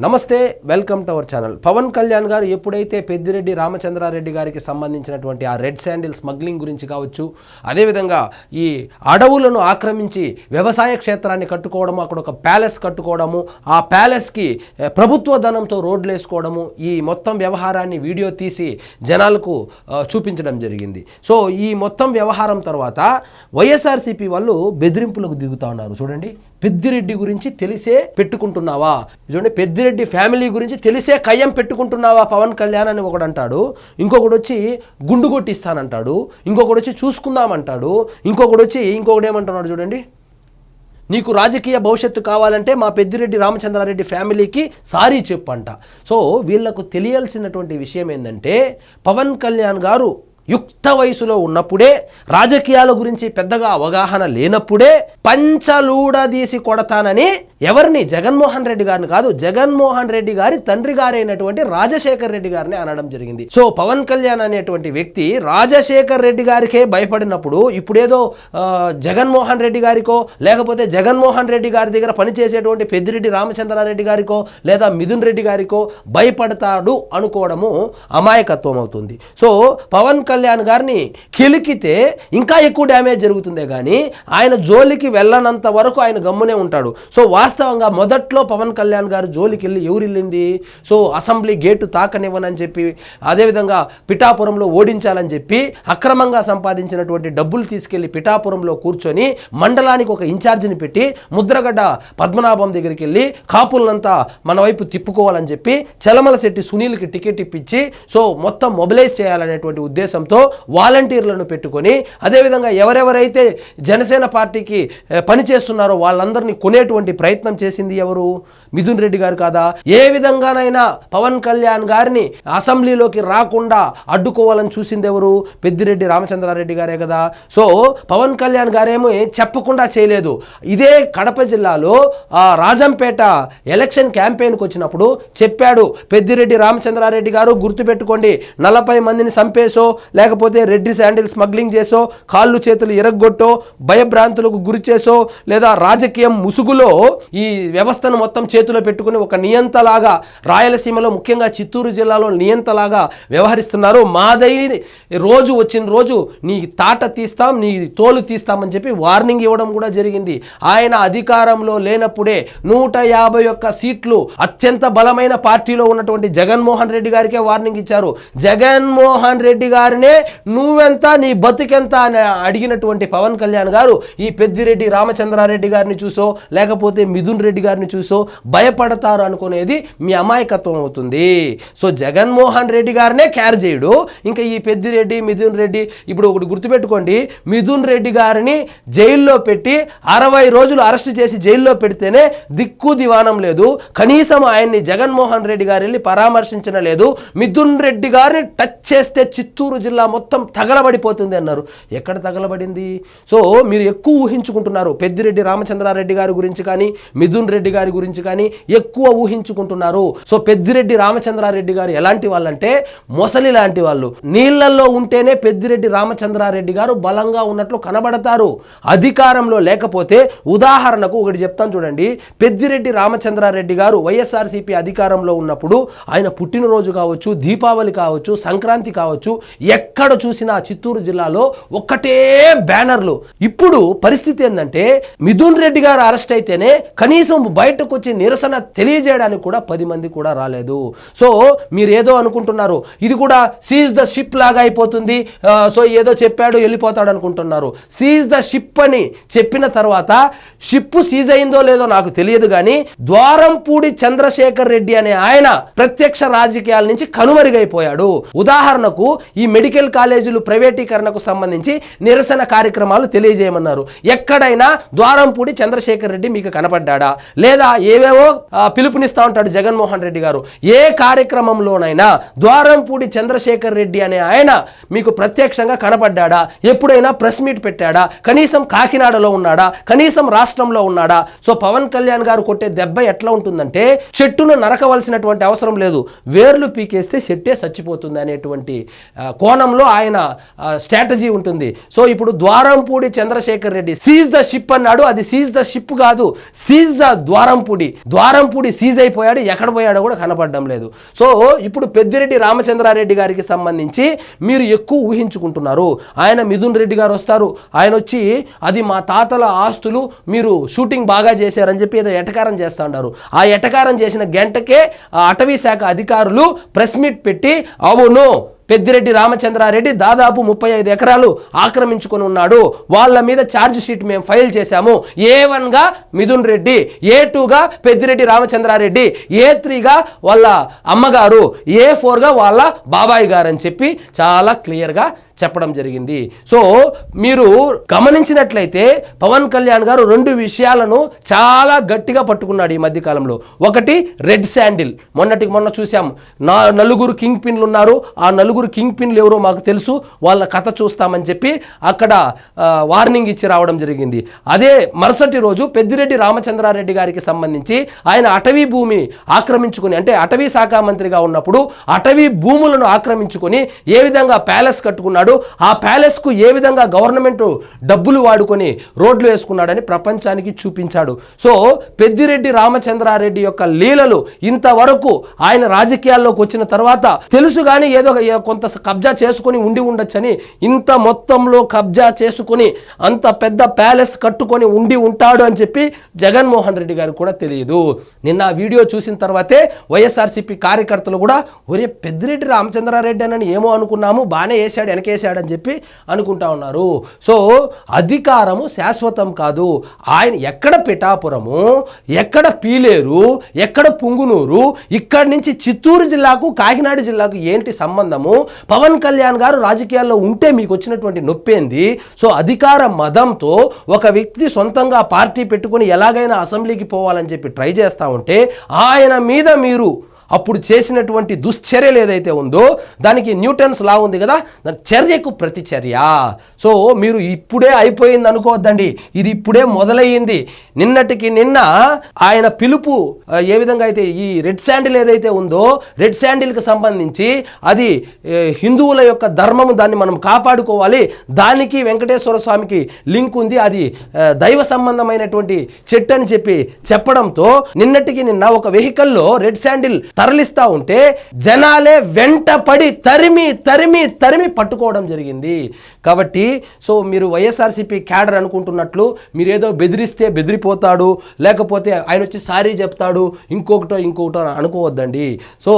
నమస్తే, welcome to our channel. Pawan Kalyan గారు ఎప్పుడైతే పెద్దిరెడ్డి రామచంద్రారెడ్డి గారికి సంబంధించినటువంటి ఆ రెడ్ శాండిల్ స్మగ్లింగ్ గురించి కావచ్చు, అదేవిధంగా ఈ అడవులను ఆక్రమించి వ్యవసాయ క్షేత్రాన్ని కట్టుకోవడము, అక్కడ ఒక ప్యాలెస్ కట్టుకోవడము, ఆ ప్యాలెస్కి ప్రభుత్వ ధనంతో రోడ్లు వేసుకోవడము, ఈ మొత్తం వ్యవహారాన్ని వీడియో తీసి జనాలకు చూపించడం జరిగింది. సో ఈ మొత్తం వ్యవహారం తర్వాత వైఎస్ఆర్సీపీ వాళ్ళు బెదిరింపులకు దిగుతా ఉన్నారు. చూడండి, పెద్దిరెడ్డి గురించి తెలిసే పెట్టుకుంటున్నావా, చూడండి పెద్దిరెడ్డి ఫ్యామిలీ గురించి తెలిసే కయ్యం పెట్టుకుంటున్నావా పవన్ కళ్యాణ్ అని ఒకడు అంటాడు, ఇంకొకడు వచ్చి గుండు కొట్టిస్తానంటాడు, ఇంకొకడు వచ్చి చూసుకుందామంటాడు, ఇంకొకడు ఏమంటున్నాడు చూడండి, నీకు రాజకీయ భవిష్యత్తు కావాలంటే మా పెద్దిరెడ్డి రామచంద్రారెడ్డి ఫ్యామిలీకి సారీ చెప్పంట. సో వీళ్లకు తెలియాల్సినటువంటి విషయం ఏంటంటే, పవన్ కళ్యాణ్ గారు యుక్త వయసులో ఉన్నప్పుడే, రాజకీయాల గురించి పెద్దగా అవగాహన లేనప్పుడే పంచలూడదీసి కొడతానని ఎవరిని, జగన్మోహన్ రెడ్డి గారిని కాదు, జగన్మోహన్ రెడ్డి గారి తండ్రి గారైనటువంటి రాజశేఖర్ రెడ్డి గారిని అనడం జరిగింది. సో పవన్ కళ్యాణ్ అనేటువంటి వ్యక్తి రాజశేఖర్ రెడ్డి గారికే భయపడినప్పుడు ఇప్పుడేదో జగన్మోహన్ రెడ్డి గారికో, లేకపోతే జగన్మోహన్ రెడ్డి గారి దగ్గర పనిచేసేటువంటి పెద్దిరెడ్డి రామచంద్రారెడ్డి గారికో లేదా మిథున్ రెడ్డి గారికో భయపడతాడు అనుకోవడము అమాయకత్వం అవుతుంది. సో పవన్ కళ్యాణ్ గారిని కెలికితే ఇంకా ఎక్కువ డ్యామేజ్ జరుగుతుందే కానీ ఆయన జోలికి వెళ్ళనంత వరకు ఆయన గమ్మునే ఉంటాడు. సో వాస్తవంగా మొదట్లో పవన్ కళ్యాణ్ గారు జోలికి వెళ్ళి ఎవరు వెళ్ళింది, సో అసెంబ్లీ గేటు తాకనివ్వనని చెప్పి, అదేవిధంగా పిఠాపురంలో ఓడించాలని చెప్పి అక్రమంగా సంపాదించినటువంటి డబ్బులు తీసుకెళ్లి పిఠాపురంలో కూర్చొని మండలానికి ఒక ఇన్ఛార్జిని పెట్టి ముద్రగడ్డ పద్మనాభం దగ్గరికి వెళ్ళి కాపులంతా మన వైపు తిప్పుకోవాలని చెప్పి చలమలశెట్టి సునీల్కి టికెట్ ఇప్పించి సో మొత్తం మొబిలైజ్ చేయాలనేటువంటి ఉద్దేశంతో వాలంటీర్లను పెట్టుకొని, అదేవిధంగా ఎవరెవరైతే జనసేన పార్టీకి పనిచేస్తున్నారో వాళ్ళందరినీ కొనేటువంటి ప్రయత్నం చేసింది ఎవరు, మిథున్ రెడ్డి గారు కాదా? ఏ విధంగానైనా పవన్ కళ్యాణ్ గారిని అసెంబ్లీలోకి రాకుండా అడ్డుకోవాలని చూసింది ఎవరు, పెద్దిరెడ్డి రామచంద్రారెడ్డి గారే కదా. సో పవన్ కళ్యాణ్ గారేమో చెప్పకుండా చేయలేదు. ఇదే కడప జిల్లాలో రాజంపేట ఎలక్షన్ క్యాంపెయిన్కి వచ్చినప్పుడు చెప్పాడు, పెద్దిరెడ్డి రామచంద్రారెడ్డి గారు గుర్తుపెట్టుకోండి, 40 మందిని చంపేసో, లేకపోతే రెడ్డి శాండిల్ స్మగ్లింగ్ చేసో, కాళ్ళు చేతులు ఎరగొట్టో, భయభ్రాంతులకు గురి చేసో, లేదా రాజకీయం ముసుగులో ఈ వ్యవస్థను మొత్తం చేతిలో పెట్టుకుని ఒక నియంతలాగా, రాయలసీమలో ముఖ్యంగా చిత్తూరు జిల్లాలో నియంతలాగా వ్యవహరిస్తున్నారు. మాదై రోజు వచ్చిన రోజు నీ తాట తీస్తాం, నీ తోలు తీస్తామని చెప్పి వార్నింగ్ ఇవ్వడం కూడా జరిగింది. ఆయన అధికారంలో లేనప్పుడే 151 సీట్లు అత్యంత బలమైన పార్టీలో ఉన్నటువంటి జగన్మోహన్ రెడ్డి గారికే వార్నింగ్ ఇచ్చారు. జగన్మోహన్ రెడ్డి గారినే నువ్వెంత, నీ బతుకెంత అని అడిగినటువంటి పవన్ కళ్యాణ్ గారు ఈ పెద్దిరెడ్డి రామచంద్రారెడ్డి గారిని చూసో, లేకపోతే మిథున్ రెడ్డి గారిని చూసో భయపడతారు అనుకునేది మీ అమాయకత్వం అవుతుంది. సో జగన్మోహన్ రెడ్డి గారినే కేర్ చేయడు, ఇంకా ఈ పెద్దిరెడ్డి మిథున్ రెడ్డి. ఇప్పుడు ఒకటి గుర్తుపెట్టుకోండి, మిథున్ రెడ్డి గారిని జైల్లో పెట్టి 60 రోజులు అరెస్ట్ చేసి జైల్లో పెడితేనే దిక్కు దివానం లేదు, కనీసం ఆయన్ని జగన్మోహన్ రెడ్డి గారు వెళ్ళి పరామర్శించడం లేదు. మిథున్ రెడ్డి గారిని టచ్ చేస్తే చిత్తూరు జిల్లా మొత్తం తగలబడిపోతుంది అన్నారు. ఎక్కడ తగలబడింది? సో మీరు ఎక్కువ ఊహించుకుంటున్నారు, పెద్దిరెడ్డి రామచంద్రారెడ్డి గారి గురించి కానీ మిథున్ రెడ్డి గారి గురించి కానీ ఎక్కువ ఊహించుకుంటున్నారు. సో పెద్దిరెడ్డి రామచంద్రారెడ్డి గారు ఎలాంటి వాళ్ళంటే మొసలి లాంటి వాళ్ళు. నీళ్లలో ఉంటేనే పెద్దిరెడ్డి రామచంద్రారెడ్డి గారు బలంగా ఉన్నట్లు కనబడతారు, అధికారంలో లేకపోతే. ఉదాహరణకు ఒకటి చెప్తాను చూడండి, పెద్దిరెడ్డి రామచంద్రారెడ్డి గారు వైఎస్ఆర్సీపీ అధికారంలో ఉన్నప్పుడు ఆయన పుట్టినరోజు కావచ్చు, దీపావళి కావచ్చు, సంక్రాంతి కావచ్చు, ఎక్కడ చూసినా చిత్తూరు జిల్లాలో ఒక్కటే బ్యానర్లు. ఇప్పుడు పరిస్థితి ఏంటంటే, మిథున్ రెడ్డి గారు అరెస్ట్ అయితేనే కనీసం బయటకు వచ్చి నిరసన తెలియజేయడానికి కూడా 10 మంది కూడా రాలేదు. సో మీరు ఏదో అనుకుంటున్నారు, ఇది కూడా సీజ్ ద షిప్ లాగా అయిపోతుంది, సో ఏదో చెప్పాడు వెళ్ళిపోతాడు అనుకుంటున్నారు. సీజ్ ద షిప్ అని చెప్పిన తర్వాత షిప్ సీజ్ అయిందో లేదో నాకు తెలియదు కానీ ద్వారంపూడి చంద్రశేఖర్ రెడ్డి అనే ఆయన ప్రత్యక్ష రాజకీయాల నుంచి కనుమరుగైపోయాడు. ఉదాహరణకు ఈ మెడికల్ కాలేజీలు ప్రైవేటీకరణకు సంబంధించి నిరసన కార్యక్రమాలు తెలియజేయమన్నారు. ఎక్కడైనా ద్వారంపూడి చంద్రశేఖర్ రెడ్డి మీకు కనపడ్డా? లేదా ఏవేవో పిలుపునిస్తా ఉంటాడు జగన్మోహన్ రెడ్డి గారు. ఏ కార్యక్రమంలోనైనా ద్వారంపూడి చంద్రశేఖర్ రెడ్డి అనే ఆయన మీకు ప్రత్యక్షంగా కనపడ్డా? ఎప్పుడైనా ప్రెస్ మీట్ పెట్టాడా? కనీసం కాకినాడలో ఉన్నాడా? కనీసం రాష్ట్రంలో ఉన్నాడా? సో పవన్ కళ్యాణ్ గారు కొట్టే దెబ్బ ఎట్లా ఉంటుందంటే, చెట్టును నరకవలసినటువంటి అవసరం లేదు, వేర్లు పీకేస్తే చెట్టే చచ్చిపోతుంది అనేటువంటి కోణంలో ఆయన స్ట్రాటజీ ఉంటుంది. సో ఇప్పుడు Dwarampudi Chandrasekhar Reddy seize the ship అన్నాడు, అది సీజ్ ద షిప్ కాదు, seize the Dwarampudi. Dwarampudi seize అయిపోయాడు, ఎక్కడ పోయాడో కూడా కనపడడం లేదు. సో ఇప్పుడు పెద్దిరెడ్డి రామచంద్రారెడ్డి గారికి సంబంధించి మీరు ఎక్కువ ఊహించుకుంటున్నారు. ఆయన మిథున్ రెడ్డి గారు వస్తారు, ఆయన వచ్చి అది మా తాతల ఆస్తులు, మీరు షూటింగ్ బాగా చేశారని చెప్పి ఏదో ఎటకారం చేస్తూ ఉన్నారు. ఆ ఎటకారం చేసిన గంటకే అటవీ శాఖ అధికారులు ప్రెస్ మీట్ పెట్టి అవును పెద్దిరెడ్డి రామచంద్రారెడ్డి దాదాపు 35 ఎకరాలు ఆక్రమించుకొని ఉన్నాడు, వాళ్ళ మీద ఛార్జ్ షీట్ మేము ఫైల్ చేశాము. A1గా మిథున్ రెడ్డి, A2గా పెద్దిరెడ్డి రామచంద్రారెడ్డి, A3గా వాళ్ళ అమ్మగారు, A4గా వాళ్ళ బాబాయ్ గారు అని చెప్పి చాలా క్లియర్గా చెప్పడం జరిగింది. సో మీరు గమనించినట్లయితే పవన్ కళ్యాణ్ గారు 2 విషయాలను చాలా గట్టిగా పట్టుకున్నాడు ఈ మధ్యకాలంలో. ఒకటి రెడ్ శాండిల్, మొన్న చూసాం, నలుగురు కింగ్ పిన్లు ఉన్నారు, ఆ నలుగురు కింగ్ పిన్లు ఎవరో మాకు తెలుసు, వాళ్ళ కథ చూస్తామని చెప్పి అక్కడ వార్నింగ్ ఇచ్చి రావడం జరిగింది. అదే మరుసటి రోజు పెద్దిరెడ్డి రామచంద్రారెడ్డి గారికి సంబంధించి ఆయన అటవీ భూమి ఆక్రమించుకుని, అంటే అటవీ శాఖ మంత్రిగా ఉన్నప్పుడు అటవీ భూములను ఆక్రమించుకొని ఏ విధంగా ప్యాలెస్ కట్టుకున్నాడు, ఆ ప్యాలెస్కు ఏ విధంగా గవర్నమెంట్ డబ్బులు వాడుకొని రోడ్లు వేసుకున్నాడని ప్రపంచానికి చూపించాడు. సో పెద్దిరెడ్డి రామచంద్రారెడ్డి యొక్క లీలలు ఇంతవరకు ఆయన రాజకీయాల్లోకి వచ్చిన తర్వాత తెలుసు కానీ ఏదో కొంత కబ్జా చేసుకుని ఉండి ఉండొచ్చని, ఇంత మొత్తంలో కబ్జా చేసుకుని అంత పెద్ద ప్యాలెస్ కట్టుకొని ఉండి ఉంటాడు అని చెప్పి జగన్మోహన్ రెడ్డి గారికి కూడా తెలియదు. నిన్న ఆ వీడియో చూసిన తర్వాతే వైఎస్ఆర్సీపీ కార్యకర్తలు కూడా ఒరే పెద్దిరెడ్డి రామచంద్రారెడ్డి అని ఏమో అనుకున్నాము, బాగానే వేసాడు వెనకేసాడని చెప్పి అనుకుంటా ఉన్నారు. సో అధికారము శాశ్వతం కాదు. ఆయన ఎక్కడ పిఠాపురము, ఎక్కడ పీలేరు, ఎక్కడ పుంగునూరు, ఇక్కడి నుంచి చిత్తూరు జిల్లాకు కాకినాడ జిల్లాకు ఏంటి సంబంధము? పవన్ కళ్యాణ్ గారు రాజకీయాల్లో ఉంటే మీకు వచ్చినటువంటి నొప్పేంది? సో అధికార మదంతో ఒక వ్యక్తి సొంతంగా పార్టీ పెట్టుకుని ఎలాగైనా అసెంబ్లీకి పోవాలని చెప్పి ట్రై చేస్తూ ఉంటే ఆయన మీద మీరు అప్పుడు చేసినటువంటి దుశ్చర్యలు ఏదైతే ఉందో దానికి న్యూటన్స్ లా ఉంది కదా, చర్యకు ప్రతిచర్య. సో మీరు ఇప్పుడే అయిపోయింది అనుకోవద్దండి, ఇది ఇప్పుడే మొదలయ్యింది. నిన్నటికి నిన్న ఆయన పిలుపు ఏ విధంగా అయితే ఈ రెడ్ శాండిల్ ఏదైతే ఉందో, రెడ్ శాండిల్కి సంబంధించి అది హిందువుల యొక్క ధర్మము, దాన్ని మనం కాపాడుకోవాలి, దానికి వెంకటేశ్వర స్వామికి లింక్ ఉంది, అది దైవ సంబంధమైనటువంటి చెట్టు అని చెప్పి చెప్పడంతో నిన్నటికి నిన్న ఒక వెహికల్లో రెడ్ శాండిల్ తరలిస్తా ఉంటే జనాలే వెంట పడి తరిమి తరిమి తరిమి పట్టుకోవడం జరిగింది. కాబట్టి సో మీరు వైఎస్ఆర్సీపీ క్యాడర్ అనుకుంటున్నట్లు మీరేదో బెదిరిస్తే బెదిరిపోతాడు, లేకపోతే ఆయన వచ్చి సారీ చెప్తాడు, ఇంకొకటో అనుకోవద్దండి. సో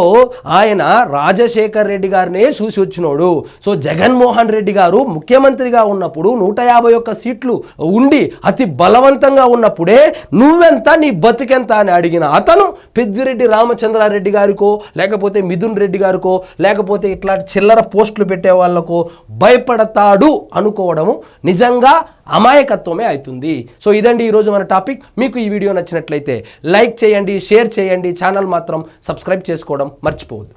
ఆయన రాజశేఖర్ రెడ్డి గారినే చూసి వచ్చినోడు. సో జగన్మోహన్ రెడ్డి గారు ముఖ్యమంత్రిగా ఉన్నప్పుడు 151 సీట్లు ఉండి అతి బలవంతంగా ఉన్నప్పుడే నువ్వెంత నీ బతికెంత అని అడిగిన అతను పెద్దిరెడ్డి రామచంద్రారెడ్డి గారికో, లేకపోతే మిథున్ రెడ్డి గారికో, లేకపోతే ఇట్లా చిల్లర పోస్టులు పెట్టే వాళ్ళకో భయపడతాడు అనుకోవడము నిజంగా అమాయకత్వమే అవుతుంది. సో ఇదండి ఈరోజు మన టాపిక్. మీకు ఈ వీడియో నచ్చినట్లయితే లైక్ చేయండి, షేర్ చేయండి, ఛానల్ మాత్రం సబ్స్క్రైబ్ చేసుకోవడం మర్చిపోవద్దు.